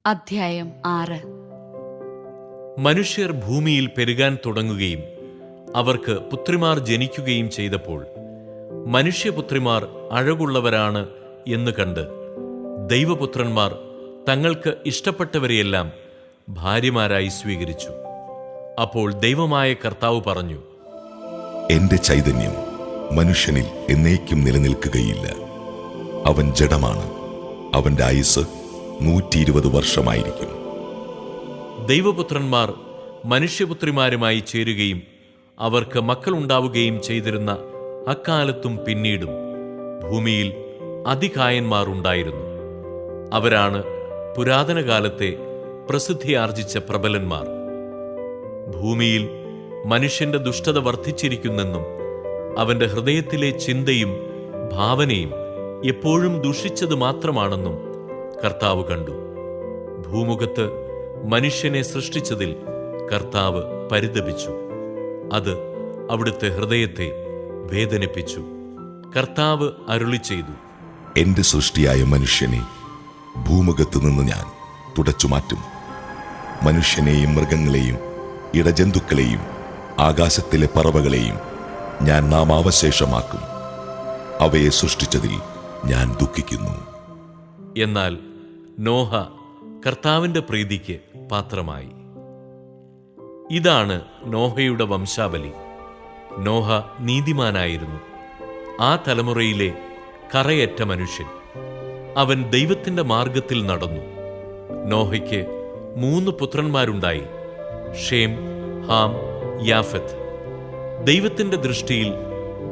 അധ്യായം 6. മനുഷ്യർ ഭൂമിയിൽ പെരുകാൻ തുടങ്ങുകയും അവർക്ക് പുത്രിമാർ ജനിക്കുകയും ചെയ്തപ്പോൾ മനുഷ്യപുത്രിമാർ അഴകുള്ളവരാണ് എന്ന് കണ്ട് ദൈവപുത്രന്മാർ തങ്ങൾക്ക് ഇഷ്ടപ്പെട്ടവരെയെല്ലാം ഭാര്യമാരായി സ്വീകരിച്ചു. അപ്പോൾ ദൈവമായ കർത്താവ് പറഞ്ഞു, എന്റെ ചൈതന്യം മനുഷ്യനിൽ എന്നേക്കും നിലനിൽക്കുകയില്ല. അവൻ ജഡമാണ്. അവന്റെ ആയുസ് 120 വർഷമായിരിക്കും. ദൈവപുത്രന്മാർ മനുഷ്യപുത്രിമാരുമായി ചേരുകയും അവർക്ക് മക്കളുണ്ടാവുകയും ചെയ്തിരുന്ന അക്കാലത്തും പിന്നീടും ഭൂമിയിൽ അതികായന്മാർ ഉണ്ടായിരുന്നു. അവരാണ് പുരാതന കാലത്തെ പ്രസിദ്ധിയാർജിച്ച പ്രബലന്മാർ. ഭൂമിയിൽ മനുഷ്യന്റെ ദുഷ്ടത വർദ്ധിച്ചിരിക്കുന്നെന്നും അവന്റെ ഹൃദയത്തിലെ ചിന്തയും ഭാവനയും എപ്പോഴും ദുഷിച്ചത് മാത്രമാണെന്നും കർത്താവ് കണ്ടു. ഭൂമുഖത്ത് മനുഷ്യനെ സൃഷ്ടിച്ചതിൽ കർത്താവ് പരിതപിച്ചു. അത് അവിടുത്തെ ഹൃദയത്തെ വേദനിപ്പിച്ചു. കർത്താവ് അരുളിച്ചെയ്തു, എന്റെ സൃഷ്ടിയായ മനുഷ്യനെ ഭൂമുഖത്ത് നിന്ന് ഞാൻ തുടച്ചുമാറ്റും. മനുഷ്യനെയും മൃഗങ്ങളെയും ഇടജന്തുക്കളെയും ആകാശത്തിലെ പറവകളെയും ഞാൻ നാമാവശേഷമാക്കും. അവയെ സൃഷ്ടിച്ചതിൽ ഞാൻ ദുഃഖിക്കുന്നു. എന്നാൽ നോഹ കർത്താവിന്റെ പ്രീതിക്ക് പാത്രമായി. ഇതാണ് നോഹയുടെ വംശാവലി. നോഹ നീതിമാനായിരുന്നു, ആ തലമുറയിലെ കറയറ്റ മനുഷ്യൻ. അവൻ ദൈവത്തിന്റെ മാർഗത്തിൽ നടന്നു. നോഹയ്ക്ക് 3 പുത്രന്മാരുണ്ടായി: ഷേം, ഹാം, യാഫത്ത്. ദൈവത്തിന്റെ ദൃഷ്ടിയിൽ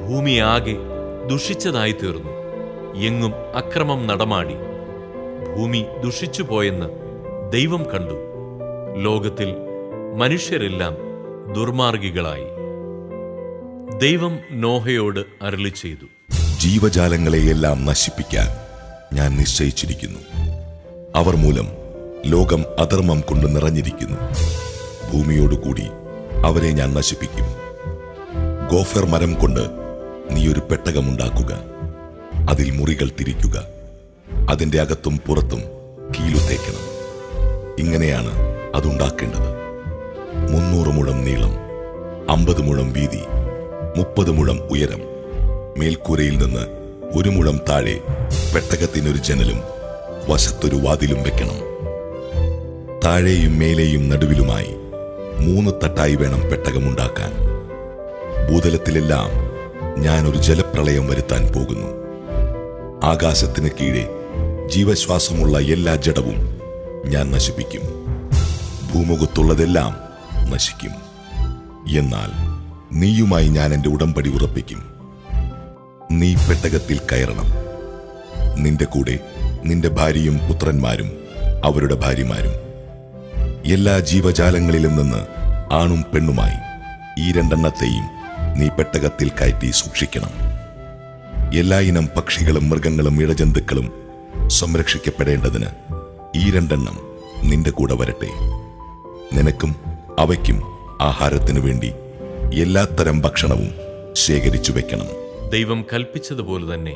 ഭൂമിയാകെ ദുഷിച്ചതായി തീർന്നു. എങ്ങും അക്രമം നടമാടി. ഭൂമി ദുഷിച്ചുപോയെന്ന് ദൈവം കണ്ടു. ലോകത്തിൽ മനുഷ്യരെല്ലാം ദുർമാർഗികളായി. ദൈവം നോഹയോട് അരുളിച്ചെയ്തു, ജീവജാലങ്ങളെയെല്ലാം നശിപ്പിക്കാൻ ഞാൻ നിശ്ചയിച്ചിരിക്കുന്നു. അവർ മൂലം ലോകം അധർമ്മം കൊണ്ട് നിറഞ്ഞിരിക്കുന്നു. ഭൂമിയോടുകൂടി അവരെ ഞാൻ നശിപ്പിക്കും. ഗോഫർ മരം കൊണ്ട് നീ ഒരു പെട്ടകമുണ്ടാക്കുക. അതിൽ മുറികൾ തിരിക്കുക. അതിന്റെ അകത്തും പുറത്തും കീലു തേക്കണം. ഇങ്ങനെയാണ് അതുണ്ടാക്കേണ്ടത്. 300 മുഴം നീളം, 50 മുഴം വീതി, 30 മുഴം ഉയരം. മേൽക്കൂരയിൽ നിന്ന് 1 മുഴം താഴെ പെട്ടകത്തിനൊരു ജനലും വശത്തൊരു വാതിലും വെക്കണം. താഴെയും മേലെയും നടുവിലുമായി 3 തട്ടായി വേണം പെട്ടകമുണ്ടാക്കാൻ. ഭൂതലത്തിലെല്ലാം ഞാനൊരു ജലപ്രളയം വരുത്താൻ പോകുന്നു. ആകാശത്തിന് കീഴെ ജീവശ്വാസമുള്ള എല്ലാ ജഡവും ഞാൻ നശിപ്പിക്കും. ഭൂമുഖത്തുള്ളതെല്ലാം നശിക്കും. എന്നാൽ നീയുമായി ഞാൻ എന്റെ ഉടമ്പടി ഉറപ്പിക്കും. നീ പെട്ടകത്തിൽ കയറണം. നിന്റെ കൂടെ നിന്റെ ഭാര്യയും പുത്രന്മാരും അവരുടെ ഭാര്യമാരും. എല്ലാ ജീവജാലങ്ങളിലും നിന്ന് ആണും പെണ്ണുമായി ഈ 2 എണ്ണത്തെയും നീ പെട്ടകത്തിൽ കയറ്റി സൂക്ഷിക്കണം. എല്ലാ ഇനം പക്ഷികളും മൃഗങ്ങളും ഇഴജന്തുക്കളും സംരക്ഷിക്കപ്പെടേണ്ടതിന് ഈ 2 എണ്ണം നിന്റെ കൂടെ വരട്ടെ. നിനക്കും അവയ്ക്കും ആഹാരത്തിനു വേണ്ടി എല്ലാത്തരം ഭക്ഷണവും ശേഖരിച്ചു വെക്കണം. ദൈവം കൽപ്പിച്ചതുപോലെ തന്നെ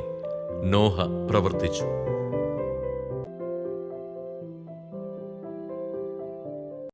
നോഹ പ്രവർത്തിച്ചു.